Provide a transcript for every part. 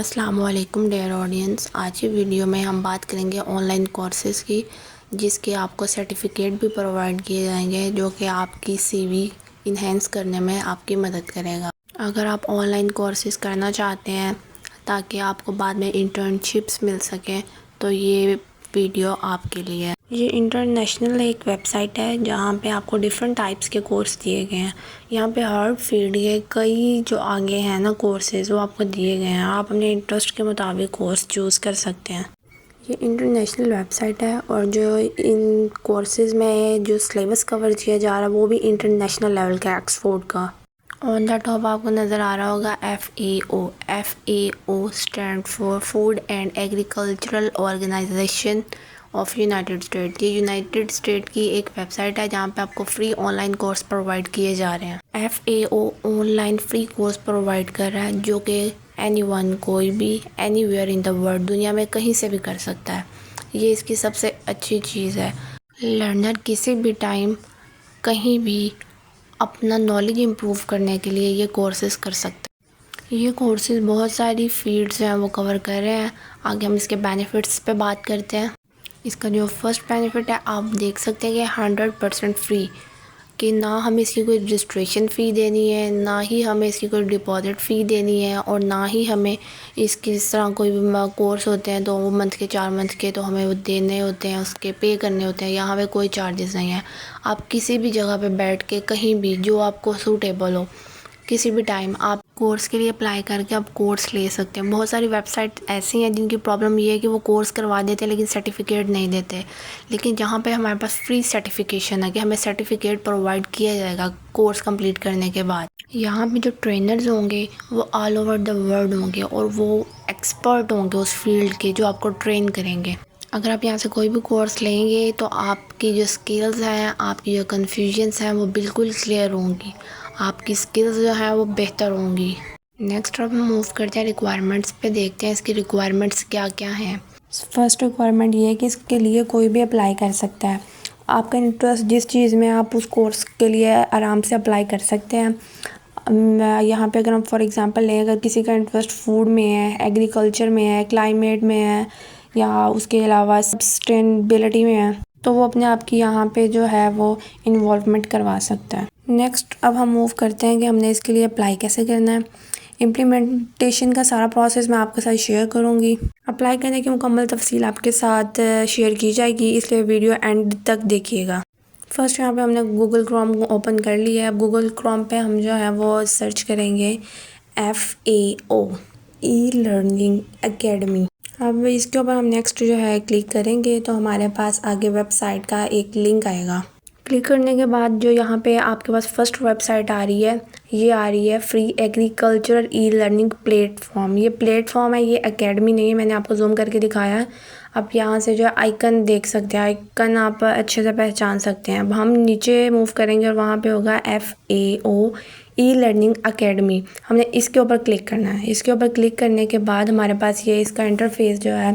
अस्सलाम वालेकुम dear audience. आज की वीडियो में हम बात करेंगे ऑनलाइन कोर्सेज़ की, जिसके आपको सर्टिफिकेट भी प्रोवाइड किए जाएंगे जो कि आपकी सीवी इन्हेंस करने में आपकी मदद करेगा। अगर आप ऑनलाइन कोर्सेज़ करना चाहते हैं ताकि आपको बाद में इंटर्नशिप्स मिल सकें तो ये वीडियो आपके लिए है। ये इंटरनेशनल एक वेबसाइट है जहाँ पे आपको डिफरेंट टाइप्स के कोर्स दिए गए हैं। यहाँ पे हर फील्ड के कई जो आगे हैं ना कोर्सेज़ वो आपको दिए गए हैं। आप अपने इंटरेस्ट के मुताबिक कोर्स चूज़ कर सकते हैं। ये इंटरनेशनल वेबसाइट है और जो इन कोर्सेज़ में जो सिलेबस कवर किया जा रहा है वो भी इंटरनेशनल लेवल का, ऑक्सफोर्ड का। ऑन द टॉप आपको नज़र आ रहा होगा FAO stand for food and agricultural organisation of united state. ये यूनाइटेड स्टेट की एक वेबसाइट है जहाँ पे आपको फ्री ऑनलाइन कोर्स प्रोवाइड किए जा रहे हैं। FAO online free course provide कर रहा है जो कि एनीवन, कोई भी, एनीवेयर इन द वर्ल्ड, दुनिया में कहीं से भी कर सकता है। ये इसकी सबसे अच्छी चीज़ है। लर्नर किसी भी टाइम कहीं भी अपना नॉलेज इम्प्रूव करने के लिए ये कोर्सेज़ कर सकते हैं। ये कोर्सेज़ बहुत सारी फील्ड्स हैं वो कवर कर रहे हैं। आगे हम इसके बेनिफिट्स पे बात करते हैं। इसका जो फर्स्ट बेनिफिट है आप देख सकते हैं कि 100% फ्री, कि ना हमें इसकी कोई रजिस्ट्रेशन फ़ी देनी है, ना ही हमें इसकी कोई डिपॉज़िट फ़ी देनी है, और ना ही हमें इसकी इस तरह कोई भी कोर्स होते हैं तो वो मंथ के 4 मंथ के तो हमें वो देने होते हैं, उसके पे करने होते हैं। यहाँ पे कोई चार्जेस नहीं है। आप किसी भी जगह पे बैठ के कहीं भी जो आपको सूटेबल हो किसी भी टाइम आप कोर्स के लिए अप्लाई करके आप कोर्स ले सकते हैं। बहुत सारी वेबसाइट ऐसी हैं जिनकी प्रॉब्लम ये है कि वो कोर्स करवा देते हैं लेकिन सर्टिफिकेट नहीं देते। लेकिन जहाँ पे हमारे पास फ्री सर्टिफिकेशन है कि हमें सर्टिफिकेट प्रोवाइड किया जाएगा कोर्स कंप्लीट करने के बाद। यहाँ पे जो ट्रेनर्स होंगे वो ऑल ओवर द वर्ल्ड होंगे और वो एक्सपर्ट होंगे उस फील्ड के जो आपको ट्रेन करेंगे। अगर आप यहाँ से कोई भी कोर्स लेंगे तो आपकी जो स्किल्स हैं, आपकी जो कन्फ्यूजन्स हैं वो बिल्कुल क्लियर होंगी, आपकी स्किल्स जो हैं वो बेहतर होंगी। नेक्स्ट अब हम मूव करते हैं रिक्वायरमेंट्स पे, देखते हैं इसकी रिक्वायरमेंट्स क्या क्या हैं। फर्स्ट रिक्वायरमेंट ये है कि इसके लिए कोई भी अप्लाई कर सकता है। आपका इंटरेस्ट जिस चीज़ में आप उस कोर्स के लिए आराम से अप्लाई कर सकते हैं। यहाँ पे अगर हम फॉर एग्ज़ाम्पल लें, अगर किसी का इंटरेस्ट फूड में है, एग्रीकल्चर में है, क्लाइमेट में है या उसके अलावा सस्टेनेबिलिटी में है तो वो अपने आप की यहाँ पे जो है वो इन्वॉल्वमेंट करवा सकता है। नेक्स्ट अब हम मूव करते हैं कि हमने इसके लिए अप्लाई कैसे करना है। इम्प्लीमेंटेशन का सारा प्रोसेस मैं आपके साथ शेयर करूँगी। अप्लाई करने की मुकम्मल तफसील आपके साथ शेयर की जाएगी, इसलिए वीडियो एंड तक देखिएगा। फर्स्ट यहाँ पे हमने गूगल क्रोम ओपन कर लिया है। अब गूगल क्रोम पे हम जो है वो सर्च करेंगे FAO ई लर्निंग एकेडमी। अब इसके ऊपर हम नेक्स्ट जो है क्लिक करेंगे तो हमारे पास आगे वेबसाइट का एक लिंक आएगा। क्लिक करने के बाद जो यहाँ पे आपके पास फर्स्ट वेबसाइट आ रही है, ये आ रही है free agricultural e learning platform. ये प्लेटफॉर्म है, ये एकेडमी नहीं है। मैंने आपको जूम करके दिखाया है। आप यहाँ से जो आइकन देख सकते हैं, आइकन आप अच्छे से पहचान सकते हैं। अब हम नीचे मूव करेंगे और वहाँ पे होगा FAO ई लर्निंग एकेडमी। हमने इसके ऊपर क्लिक करना है। इसके ऊपर क्लिक करने के बाद हमारे पास ये इसका इंटरफेस जो है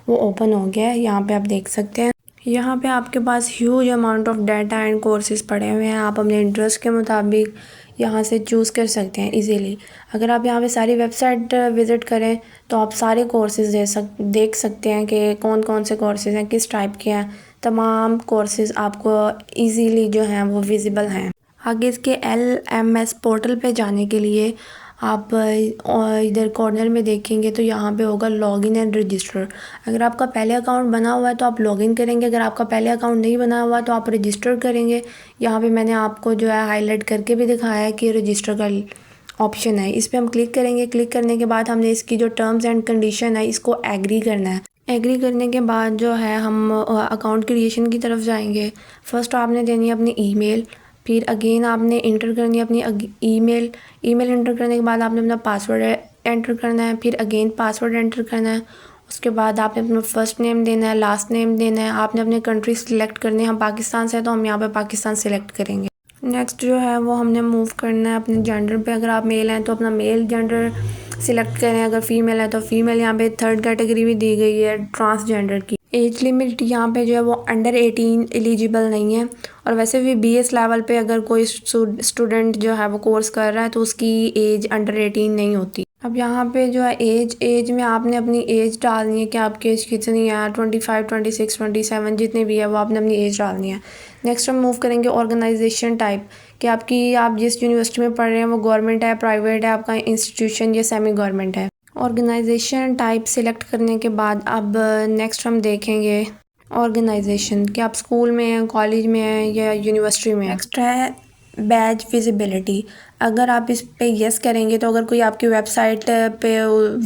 वो ओपन हो गया है। यहाँ पे आप देख सकते हैं, यहाँ पे आपके पास huge amount of data and courses पड़े हुए हैं। आप अपने इंटरेस्ट के मुताबिक यहाँ से चूज़ कर सकते हैं इजीली। अगर आप यहाँ पे सारी वेबसाइट विज़िट करें तो आप सारे कोर्सेज़ देख सकते हैं कि कौन कौन से कोर्सेज़ हैं, किस टाइप के हैं। तमाम कोर्सेज़ आपको इजीली जो हैं वो विजिबल हैं। आगे इसके LMS पोर्टल पे जाने के लिए आप इधर कॉर्नर में देखेंगे तो यहाँ पे होगा लॉगिन एंड रजिस्टर। अगर आपका पहले अकाउंट बना हुआ है तो आप लॉगिन करेंगे, अगर आपका पहले अकाउंट नहीं बना हुआ तो आप रजिस्टर करेंगे। यहाँ पे मैंने आपको जो है हाईलाइट करके भी दिखाया है कि रजिस्टर का ऑप्शन है, इस पर हम क्लिक करेंगे। क्लिक करने के बाद हमने इसकी जो टर्म्स एंड कंडीशन है इसको एग्री करना है। एग्री करने के बाद जो है हम अकाउंट क्रिएशन की तरफ जाएंगे। फर्स्ट आपने देनी है अपनी ईमेल, फिर अगेन आपने इंटर करनी है अपनी ईमेल इंटर करने के बाद आपने अपना पासवर्ड एंटर करना है, फिर अगेन पासवर्ड एंटर करना है। उसके बाद आपने अपना फर्स्ट नेम देना है, लास्ट नेम देना है। आपने अपने कंट्री सिलेक्ट करनी है। हम पाकिस्तान से हैं तो हम यहाँ पे पाकिस्तान सिलेक्ट करेंगे। नेक्स्ट जो है वो हमने मूव करना है अपने जेंडर पे। अगर आप मेल हैं तो अपना मेल जेंडर सिलेक्ट करें, अगर फीमेल है तो फीमेल। यहाँ पे थर्ड कैटेगरी भी दी गई है ट्रांसजेंडर की। एज लिमिट यहाँ पे जो है वो अंडर 18 एलिजिबल नहीं है, और वैसे भी BS लेवल पे अगर कोई स्टूडेंट जो है वो कोर्स कर रहा है तो उसकी एज अंडर 18 नहीं होती। अब यहाँ पे जो है एज में आपने अपनी एज डालनी है कि आपकी एज कितनी है, 25, 26, 27 जितनी भी है वो आपने अपनी एज डालनी है। नेक्स्ट हम मूव करेंगे ऑर्गेनाइजेशन टाइप कि आप जिस यूनिवर्सिटी में पढ़ रहे हैं वो गवर्नमेंट है, प्राइवेट है, आपका इंस्टीट्यूशन या सेमी गवर्नमेंट है। ऑर्गेनाइजेशन टाइप सिलेक्ट करने के बाद अब नेक्स्ट हम देखेंगे ऑर्गेनाइजेशन कि आप स्कूल में हैं, कॉलेज में हैं या यूनिवर्सिटी में हैं। नेक्स्ट है बैच विजिबिलिटी। अगर आप इस पे यस करेंगे तो अगर कोई आपकी वेबसाइट पे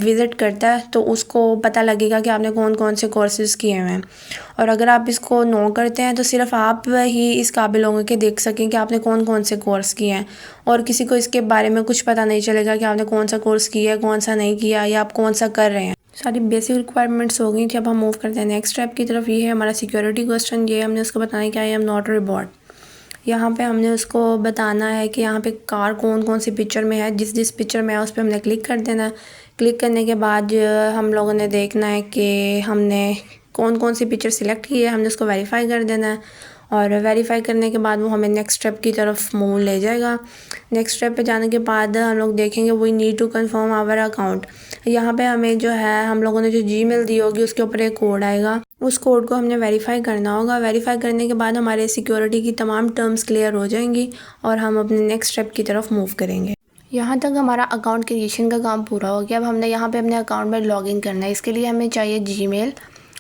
विज़िट करता है तो उसको पता लगेगा कि आपने कौन कौन से कोर्सेज़ किए हुए हैं। और अगर आप इसको नो करते हैं तो सिर्फ आप ही इस काबिल होंगे कि देख सकें कि आपने कौन कौन से कोर्स किए हैं, और किसी को इसके बारे में कुछ पता नहीं चलेगा कि आपने कौन सा कोर्स किया है, कौन सा नहीं किया, या आप कौन सा कर रहे हैं। सारी बेसिक रिक्वायरमेंट्स हो गई थी। अब हम मूव करते हैं नेक्स्ट स्टेप की तरफ। ये है हमारा सिक्योरिटी क्वेश्चन। ये हमने उसको बताना है कि I am not a robot. यहाँ पे हमने उसको बताना है कि यहाँ पे कार कौन कौन सी पिक्चर में है, जिस जिस पिक्चर में है उस पर हमने क्लिक कर देना है। क्लिक करने के बाद हम लोगों ने देखना है कि हमने कौन कौन सी पिक्चर सिलेक्ट की है, हमने उसको वेरीफाई कर देना है, और वेरीफाई करने के बाद वो हमें नेक्स्ट स्टेप की तरफ मूव ले जाएगा। नेक्स्ट स्टेप पे जाने के बाद हम लोग देखेंगे we need to confirm our account. यहाँ पे हमें जो है हम लोगों ने जो जीमेल दी होगी उसके ऊपर एक कोड आएगा, उस कोड को हमने वेरीफाई करना होगा। वेरीफाई करने के बाद हमारे सिक्योरिटी की तमाम टर्म्स क्लियर हो जाएंगी और हम अपने नेक्स्ट स्टेप की तरफ मूव करेंगे। यहाँ तक हमारा अकाउंट क्रिएशन का काम पूरा हो गया। अब हमने यहाँ पे अपने अकाउंट में लॉगिन करना है। इसके लिए हमें चाहिए जीमेल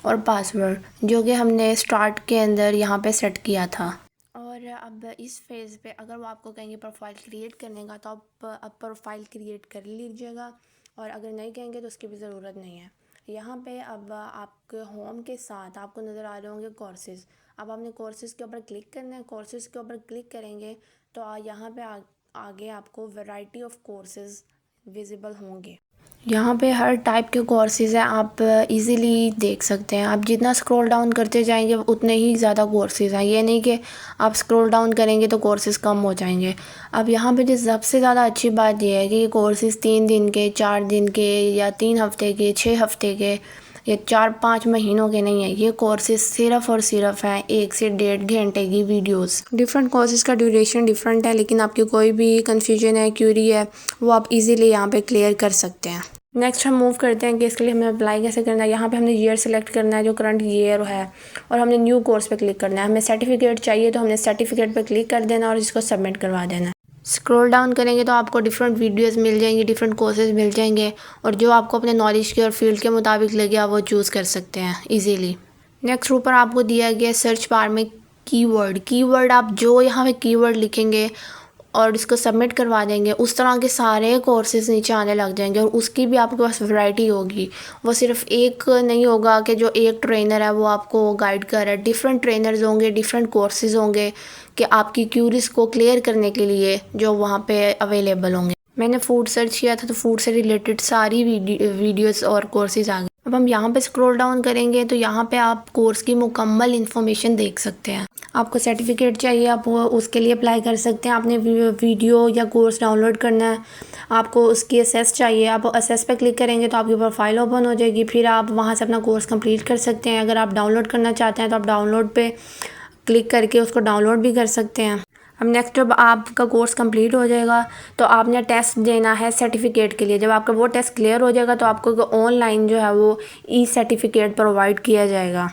और पासवर्ड, जो कि हमने स्टार्ट के अंदर यहाँ पे सेट किया था। और अब इस फेज़ पे अगर वो आपको कहेंगे प्रोफाइल क्रिएट करने का तो आप अब प्रोफाइल क्रिएट कर लीजिएगा, और अगर नहीं कहेंगे तो उसकी भी ज़रूरत नहीं है। यहाँ पे अब आपके होम के साथ आपको नज़र आ रहे होंगे कोर्सेज़। अब आपने कोर्सेज़ के ऊपर क्लिक करना है। कोर्सेज़ के ऊपर क्लिक करेंगे तो यहाँ पे आगे आपको वैरायटी ऑफ कोर्सेज़ विजिबल होंगे। यहाँ पे हर टाइप के कोर्सेज़ हैं, आप इजीली देख सकते हैं। आप जितना स्क्रॉल डाउन करते जाएंगे उतने ही ज़्यादा कोर्सेज़ हैं। ये नहीं कि आप स्क्रॉल डाउन करेंगे तो कोर्सेज़ कम हो जाएंगे। अब यहाँ पे जो सबसे ज़्यादा अच्छी बात यह है कि ये कोर्सेज़ 3 दिन के, 4 दिन के, या 3 हफ़्ते के, 6 हफ़्ते के, या 4-5 महीनों के नहीं है। ये कोर्सेज सिर्फ़ और सिर्फ हैं 1 से 1.5 घंटे की वीडियोस। डिफरेंट कोर्सेज़ का ड्यूरेशन डिफरेंट है, लेकिन आपकी कोई भी कन्फ्यूजन है, क्यूरी है, वो आप इजीली यहाँ पे क्लियर कर सकते हैं। नेक्स्ट हम मूव करते हैं कि इसके लिए हमें अप्लाई कैसे करना है। यहाँ पे हमने ईयर सेलेक्ट करना है जो करंट ईयर है, और हमने न्यू कोर्स पे क्लिक करना है। हमें सर्टिफिकेट चाहिए तो हमने सर्टिफिकेट पे क्लिक कर देना और इसको सबमिट करवा देना है। स्क्रॉल डाउन करेंगे तो आपको डिफरेंट वीडियोस मिल जाएंगी, डिफरेंट कोर्सेज मिल जाएंगे, और जो आपको अपने नॉलेज के और फील्ड के मुताबिक लगे आप वो चूज़ कर सकते हैं इजीली। नेक्स्ट ऊपर आपको दिया गया सर्च बार में कीवर्ड आप जो यहाँ पे कीवर्ड लिखेंगे और इसको सबमिट करवा देंगे, उस तरह के सारे कोर्सेज नीचे आने लग जाएंगे, और उसकी भी आपके पास वैरायटी होगी। वो सिर्फ एक नहीं होगा कि जो एक ट्रेनर है वो आपको गाइड कर रहा है। डिफरेंट ट्रेनर्स होंगे, डिफरेंट कोर्सेज होंगे कि आपकी क्यूरीज को क्लियर करने के लिए जो वहाँ पे अवेलेबल होंगे। मैंने फूड सर्च किया था तो फूड से रिलेटेड सारी वीडियोस और कोर्सेज आ गए। अब हम यहाँ पे स्क्रॉल डाउन करेंगे तो यहाँ पे आप कोर्स की मुकम्मल इन्फॉर्मेशन देख सकते हैं। आपको सर्टिफिकेट चाहिए, आप उसके लिए अप्लाई कर सकते हैं। आपने वीडियो या कोर्स डाउनलोड करना है, आपको उसकी असेस चाहिए, आप असेस पे क्लिक करेंगे तो आपकी प्रोफाइल ओपन हो जाएगी। फिर आप वहाँ से अपना कोर्स कंप्लीट कर सकते हैं। अगर आप डाउनलोड करना चाहते हैं तो आप डाउनलोड पे क्लिक करके उसको डाउनलोड भी कर सकते हैं। अब नेक्स्ट जब आपका कोर्स कंप्लीट हो जाएगा तो आपने टेस्ट देना है सर्टिफिकेट के लिए। जब आपका वो टेस्ट क्लियर हो जाएगा तो आपको ऑनलाइन जो है वो ई सर्टिफिकेट प्रोवाइड किया जाएगा।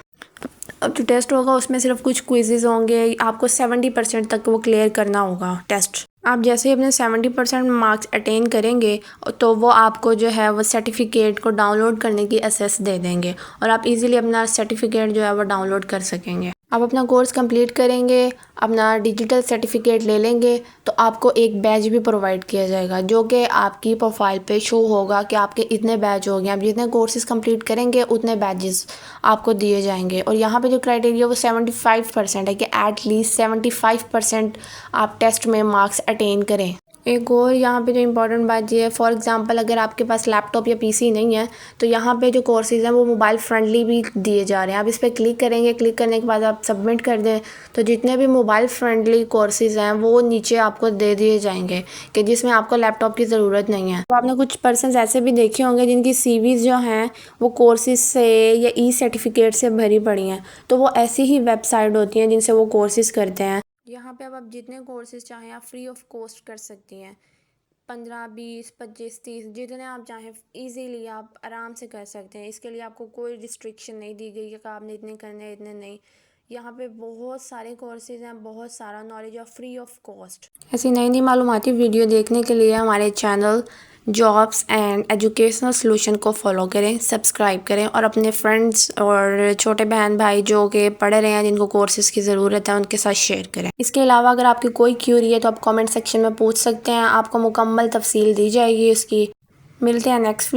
अब जो टेस्ट होगा उसमें सिर्फ कुछ क्विज़ेज़ होंगे, आपको 70% तक वो क्लियर करना होगा टेस्ट। आप जैसे ही अपने 70% मार्क्स अटेन करेंगे तो वो आपको जो है वो सर्टिफिकेट को डाउनलोड करने की एक्सेस दे देंगे, और आप इजीली अपना सर्टिफिकेट जो है वो डाउनलोड कर सकेंगे। आप अपना कोर्स कंप्लीट करेंगे, अपना डिजिटल सर्टिफिकेट ले लेंगे तो आपको एक बैच भी प्रोवाइड किया जाएगा, जो कि आपकी प्रोफाइल पे शो होगा कि आपके इतने बैच हो गए। आप जितने कोर्सेज़ कंप्लीट करेंगे उतने बैचेस आपको दिए जाएंगे। और यहाँ पे जो क्राइटेरिया वो 75% है कि एटलीस्ट 75% आप टेस्ट में मार्क्स अटेन करें। एक और यहाँ पे जो इम्पोर्टेंट बात ये है, फॉर एग्जांपल अगर आपके पास लैपटॉप या पीसी नहीं है तो यहाँ पे जो कोर्सेज़ हैं वो मोबाइल फ्रेंडली भी दिए जा रहे हैं। आप इस पर क्लिक करेंगे, क्लिक करने के बाद आप सबमिट कर दें तो जितने भी मोबाइल फ्रेंडली कोर्सेज़ हैं वो नीचे आपको दे दिए जाएंगे कि जिसमें आपको लैपटॉप की ज़रूरत नहीं है। तो आपने कुछ पर्सन ऐसे भी देखे होंगे जिनकी CVs जो हैं वो कोर्सेज़ से या ई सर्टिफिकेट से भरी पड़ी हैं, तो वो ऐसी ही वेबसाइट होती हैं जिनसे वो कोर्सेज़ करते हैं। यहाँ पे अब आप जितने कोर्सेज़ चाहें आप फ्री ऑफ कॉस्ट कर सकती हैं। 15, 20, 25, 30 जितने आप चाहें इजीली आप आराम से कर सकते हैं। इसके लिए आपको कोई रिस्ट्रिक्शन नहीं दी गई है कि आपने इतने करने हैं इतने नहीं। यहाँ पे बहुत सारे कोर्सेज हैं, बहुत सारा नॉलेज और फ्री ऑफ कॉस्ट। ऐसी नई नई मालूमाती वीडियो देखने के लिए हमारे channel jobs and educational solution को फॉलो करें, सब्सक्राइब करें और अपने फ्रेंड्स और छोटे बहन भाई जो कि पढ़ रहे हैं जिनको कोर्सेज़ की ज़रूरत है उनके साथ शेयर करें। इसके अलावा अगर आपकी कोई क्यूरी है तो आप कमेंट सेक्शन में पूछ सकते हैं, आपको मुकम्मल तफसील दी जाएगी इसकी। मिलते हैं नेक्स्ट